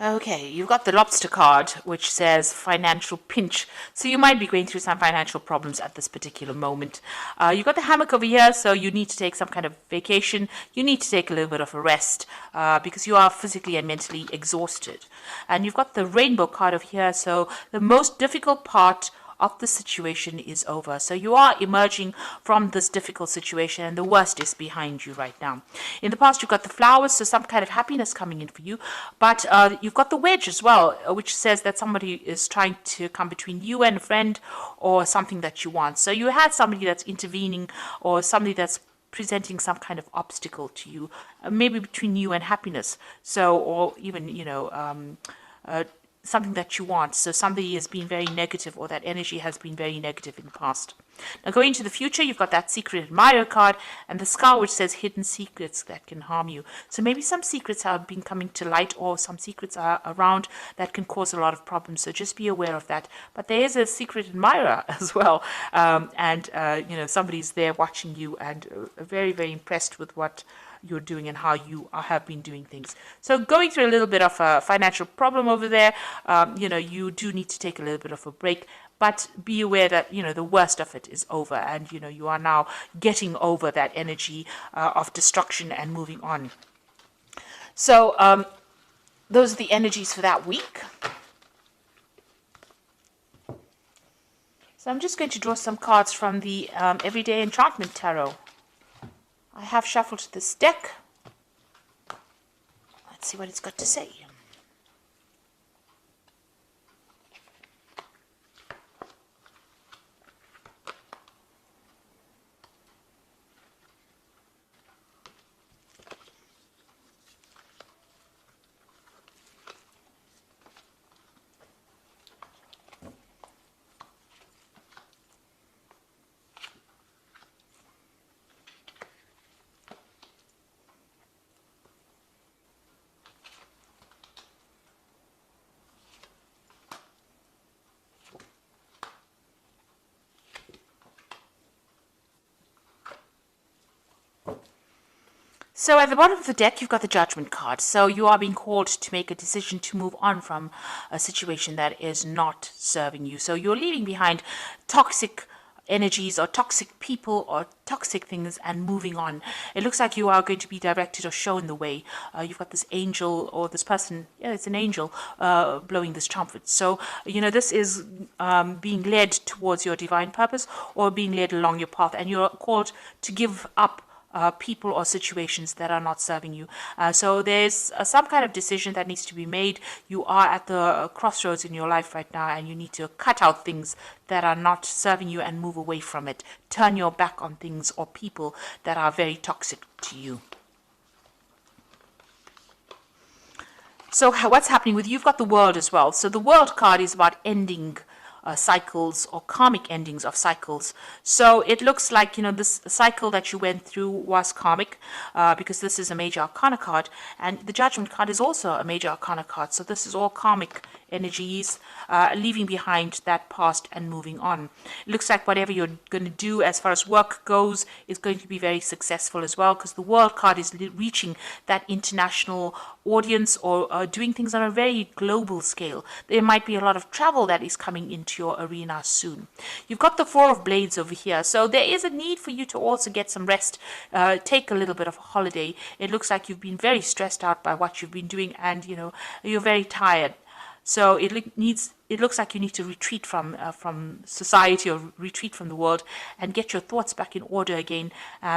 Okay, you've got the lobster card, which says financial pinch. So you might be going through some financial problems at this particular moment. You've got the hammock over here, so you need to take some kind of vacation. You need to take a little bit of a rest because you are physically and mentally exhausted. And you've got the rainbow card over here, so the most difficult part of the situation is over. So you are emerging from this difficult situation and the worst is behind you right now. In the past, you've got the flowers, so some kind of happiness coming in for you. But you've got the wedge as well, which says that somebody is trying to come between you and a friend or something that you want. So you had somebody that's intervening or somebody that's presenting some kind of obstacle to you, maybe between you and happiness. So, or even, something that you want. So somebody has been very negative or that energy has been very negative in the past. Now going into the future, you've got that secret admirer card and the scar which says hidden secrets that can harm you. So maybe some secrets have been coming to light or some secrets are around that can cause a lot of problems. So just be aware of that. But there is a secret admirer as well. Somebody's there watching you and very, very impressed with what you're doing and how you have been doing things. So going through a little bit of a financial problem over there, you do need to take a little bit of a break, but be aware that, the worst of it is over and, you are now getting over that energy of destruction and moving on. So those are the energies for that week. So I'm just going to draw some cards from the Everyday Enchantment Tarot. I have shuffled this deck. Let's see what it's got to say. So at the bottom of the deck, you've got the Judgment card. So you are being called to make a decision to move on from a situation that is not serving you. So you're leaving behind toxic energies or toxic people or toxic things and moving on. It looks like you are going to be directed or shown the way. You've got this angel or this person, it's an angel blowing this trumpet. So, this is being led towards your divine purpose or being led along your path, and you're called to give up people or situations that are not serving you. So there's some kind of decision that needs to be made. You are at the crossroads in your life right now and you need to cut out things that are not serving you and move away from it. Turn your back on things or people that are very toxic to you. So what's happening with you? You've got the World as well. So the World card is about ending cycles or karmic endings of cycles. So it looks like, this cycle that you went through was karmic because this is a major arcana card, and the Judgment card is also a major arcana card. So this is all karmic energies, leaving behind that past and moving on. It looks like whatever you're going to do as far as work goes is going to be very successful as well, because the World card is reaching that international audience or doing things on a very global scale. There might be a lot of travel that is coming into your arena soon. You've got the Four of Blades over here, so there is a need for you to also get some rest, take a little bit of a holiday. It looks like you've been very stressed out by what you've been doing, and you're very tired. So it looks like you need to retreat from society or retreat from the world and get your thoughts back in order again.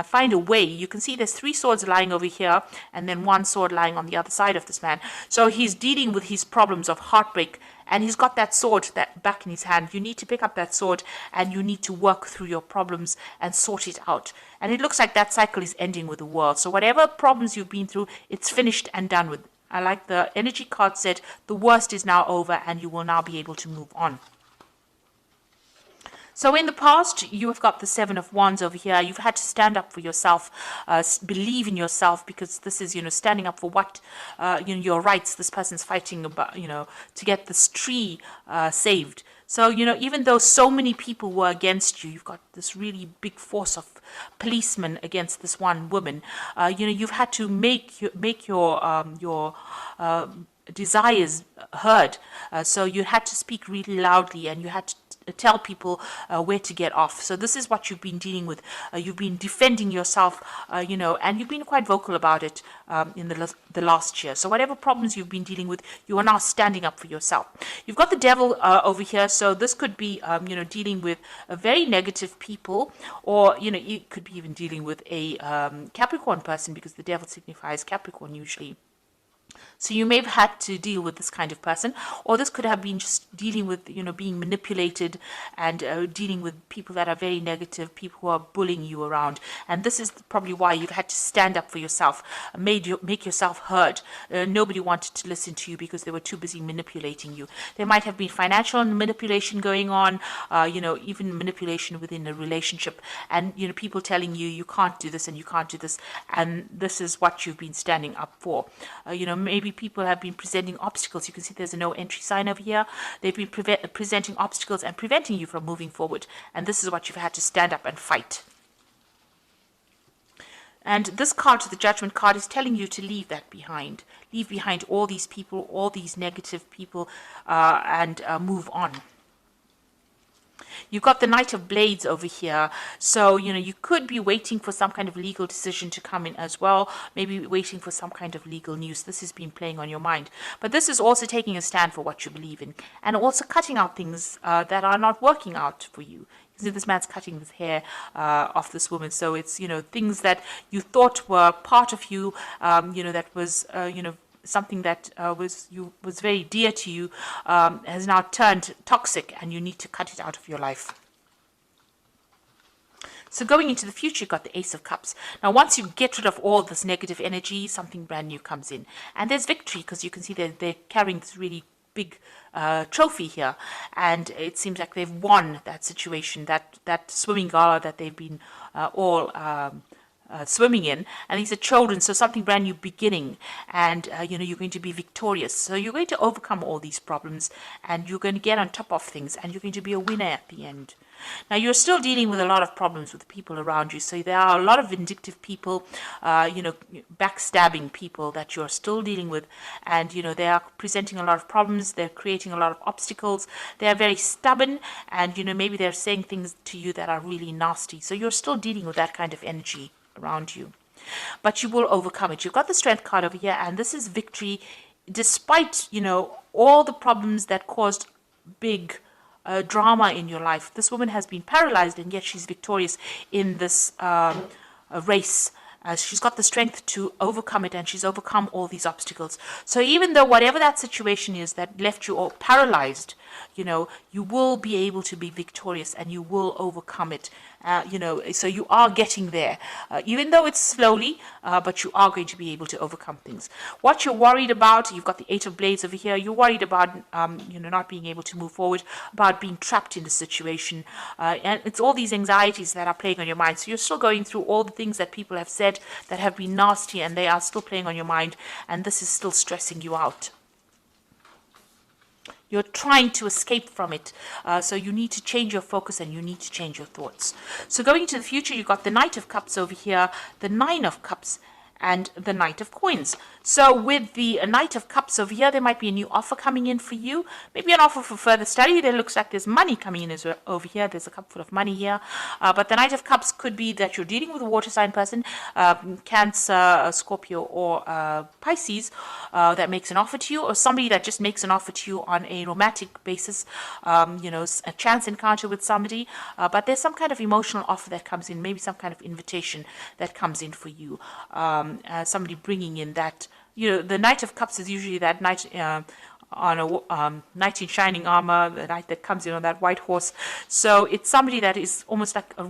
Find a way. You can see there's 3 swords lying over here and then 1 sword lying on the other side of this man. So he's dealing with his problems of heartbreak and he's got that sword that back in his hand. You need to pick up that sword and you need to work through your problems and sort it out. And it looks like that cycle is ending with the world. So whatever problems you've been through, it's finished and done with. I like the energy card said the worst is now over and you will now be able to move on. So in the past, you have got the 7 of Wands over here. You've had to stand up for yourself, believe in yourself, because this is, standing up for what, your rights. This person's fighting about, to get this tree saved. So, even though so many people were against you, you've got this really big force of policemen against this one woman. You've had to make your desires heard. So you had to speak really loudly, and you had to tell people where to get off. So this is what you've been dealing with. You've been defending yourself, and you've been quite vocal about it in the last year. So whatever problems you've been dealing with, you are now standing up for yourself. You've got the devil over here, so this could be, dealing with a very negative people, or, you could be even dealing with a Capricorn person, because the devil signifies Capricorn usually. So you may have had to deal with this kind of person, or this could have been just dealing with, being manipulated, and dealing with people that are very negative, people who are bullying you around. And this is probably why you've had to stand up for yourself, make yourself heard. Nobody wanted to listen to you because they were too busy manipulating you. There might have been financial manipulation going on, even manipulation within a relationship, and, people telling you, you can't do this and you can't do this. And this is what you've been standing up for. Maybe people have been presenting obstacles. You can see there's a no entry sign over here. They've been presenting obstacles and preventing you from moving forward. And this is what you've had to stand up and fight. And this card, the Judgment card, is telling you to leave that behind. Leave behind all these people, all these negative people, and move on. You've got the Knight of Blades over here. So, you could be waiting for some kind of legal decision to come in as well. Maybe waiting for some kind of legal news. This has been playing on your mind. But this is also taking a stand for what you believe in. And also cutting out things that are not working out for you. You see this man's cutting the hair off this woman. So it's, things that you thought were part of you, that was, something that was very dear to you, has now turned toxic, and you need to cut it out of your life. So going into the future, you've got the Ace of Cups. Now, once you get rid of all this negative energy, something brand new comes in. And there's victory, because you can see they're carrying this really big trophy here. And it seems like they've won that situation, that swimming gala that they've been all swimming in, and these are children, so something brand new beginning, and you're going to be victorious. So you're going to overcome all these problems, and you're going to get on top of things, and you're going to be a winner at the end. Now, you're still dealing with a lot of problems with the people around you. So there are a lot of vindictive people, backstabbing people that you're still dealing with. And, they are presenting a lot of problems. They're creating a lot of obstacles. They're very stubborn. And, maybe they're saying things to you that are really nasty. So you're still dealing with that kind of energy around you. But you will overcome it. You've got the Strength card over here. And this is victory despite, all the problems that caused big drama in your life. This woman has been paralyzed, and yet she's victorious in this race. She's got the strength to overcome it, and she's overcome all these obstacles. So even though whatever that situation is that left you all paralyzed, you will be able to be victorious, and you will overcome it. So you are getting there, even though it's slowly, but you are going to be able to overcome things. What you're worried about, you've got the Eight of Blades over here. You're worried about, not being able to move forward, about being trapped in the situation. And it's all these anxieties that are playing on your mind. So you're still going through all the things that people have said that have been nasty, and they are still playing on your mind. And this is still stressing you out. You're trying to escape from it. So you need to change your focus, and you need to change your thoughts. So going into the future, you've got the Knight of Cups over here, the Nine of Cups, and the Knight of Coins. So with the Knight of Cups over here, there might be a new offer coming in for you. Maybe an offer for further study. There looks like there's money coming in over here. There's a cup full of money here. But the Knight of Cups could be that you're dealing with a water sign person, Cancer, Scorpio, or Pisces, that makes an offer to you, or somebody that just makes an offer to you on a romantic basis, a chance encounter with somebody. But there's some kind of emotional offer that comes in, maybe some kind of invitation that comes in for you. Somebody bringing in that, the Knight of Cups is usually that knight on a knight in shining armor, the knight that comes in on that white horse. So it's somebody that is almost like a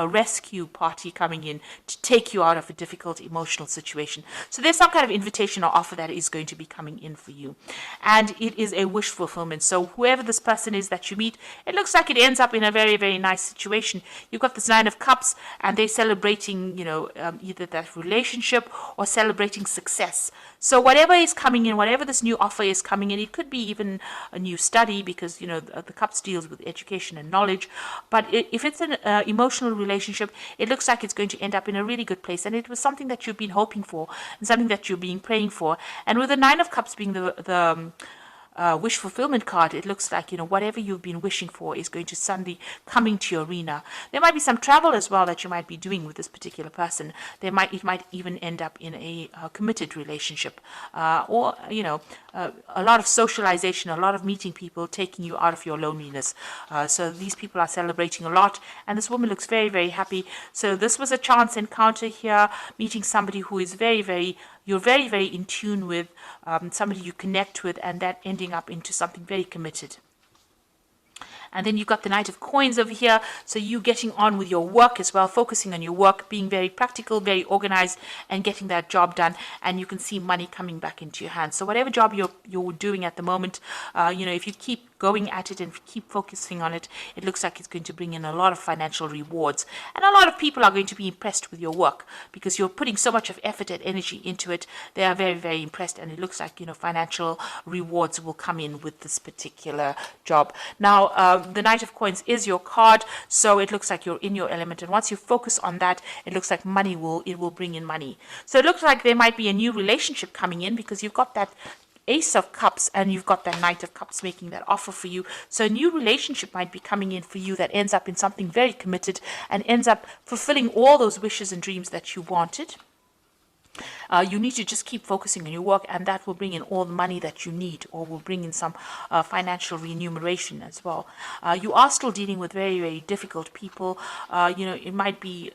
rescue party coming in to take you out of a difficult emotional situation. So there's some kind of invitation or offer that is going to be coming in for you. And it is a wish fulfillment. So whoever this person is that you meet, it looks like it ends up in a very, very nice situation. You've got this Nine of Cups, and they're celebrating, either that relationship or celebrating success. So whatever is coming in, whatever this new offer is coming in, it could be even a new study, because, the Cups deals with education and knowledge. But if it's an emotional personal relationship, it looks like it's going to end up in a really good place. And it was something that you've been hoping for and something that you've been praying for. And with the Nine of Cups being the wish fulfillment card, it looks like, whatever you've been wishing for is going to suddenly come into your arena. There might be some travel as well that you might be doing with this particular person. It might even end up in a committed relationship, or a lot of socialization, a lot of meeting people, taking you out of your loneliness. So these people are celebrating a lot, and this woman looks very, very happy. So this was a chance encounter here, meeting somebody who is you're very, very in tune with, somebody you connect with, and that ending up into something very committed. And then you've got the Knight of Coins over here. So you getting on with your work as well, focusing on your work, being very practical, very organized, and getting that job done. And you can see money coming back into your hands. So whatever job you're doing at the moment, if you keep going at it and keep focusing on it, it looks like it's going to bring in a lot of financial rewards. And a lot of people are going to be impressed with your work because you're putting so much of effort and energy into it. They are very, very impressed. And it looks like, financial rewards will come in with this particular job. Now, the Knight of Coins is your card, so it looks like you're in your element. And once you focus on that, it looks like it will bring in money. So it looks like there might be a new relationship coming in because you've got that Ace of Cups and you've got that Knight of Cups making that offer for you. So a new relationship might be coming in for you that ends up in something very committed and ends up fulfilling all those wishes and dreams that you wanted. You need to just keep focusing on your work, and that will bring in all the money that you need, or will bring in some financial remuneration as well. You are still dealing with very, very difficult people. It might be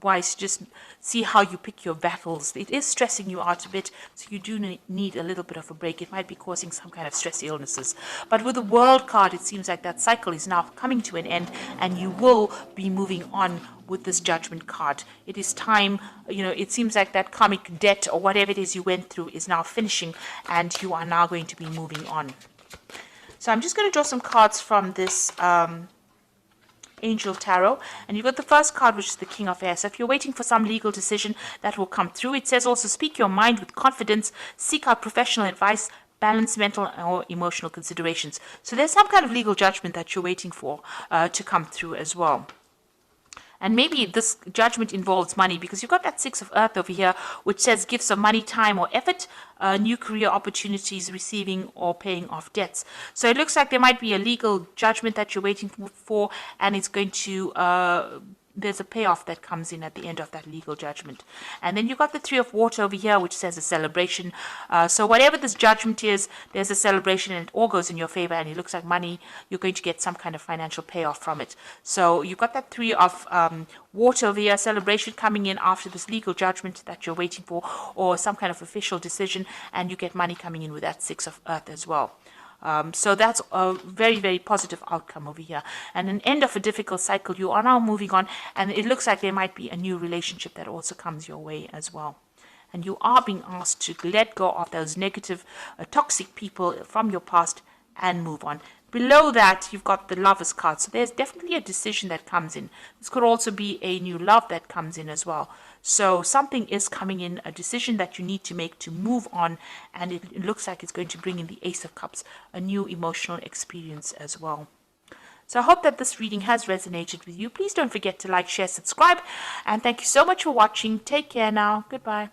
wise to just see how you pick your battles. It is stressing you out a bit, so you do need a little bit of a break. It might be causing some kind of stress illnesses. But with the World card, it seems like that cycle is now coming to an end, and you will be moving on with this Judgment card. It is time, it seems like that karmic debt or whatever it is you went through is now finishing, and you are now going to be moving on. So I'm just going to draw some cards from this Angel Tarot, and you've got the first card, which is the King of Air. So if you're waiting for some legal decision, that will come through. It says also, speak your mind with confidence, seek out professional advice, balance mental or emotional considerations. So there's some kind of legal judgment that you're waiting for to come through as well. And maybe this judgment involves money, because you've got that Six of Earth over here, which says gifts of money, time, or effort, new career opportunities, receiving or paying off debts. So it looks like there might be a legal judgment that you're waiting for, and it's going to there's a payoff that comes in at the end of that legal judgment. And then you've got the Three of Water over here, which says a celebration. So whatever this judgment is, there's a celebration, and it all goes in your favor, and it looks like money, you're going to get some kind of financial payoff from it. So you've got that Three of Water over here, celebration coming in after this legal judgment that you're waiting for, or some kind of official decision, and you get money coming in with that Six of Earth as well. So that's a very, very positive outcome over here. And an end of a difficult cycle. You are now moving on, and it looks like there might be a new relationship that also comes your way as well. And you are being asked to let go of those negative, toxic people from your past and move on. Below that, you've got the Lover's card. So there's definitely a decision that comes in. This could also be a new love that comes in as well. So something is coming in, a decision that you need to make to move on. And it looks like it's going to bring in the Ace of Cups, a new emotional experience as well. So I hope that this reading has resonated with you. Please don't forget to like, share, subscribe. And thank you so much for watching. Take care now. Goodbye.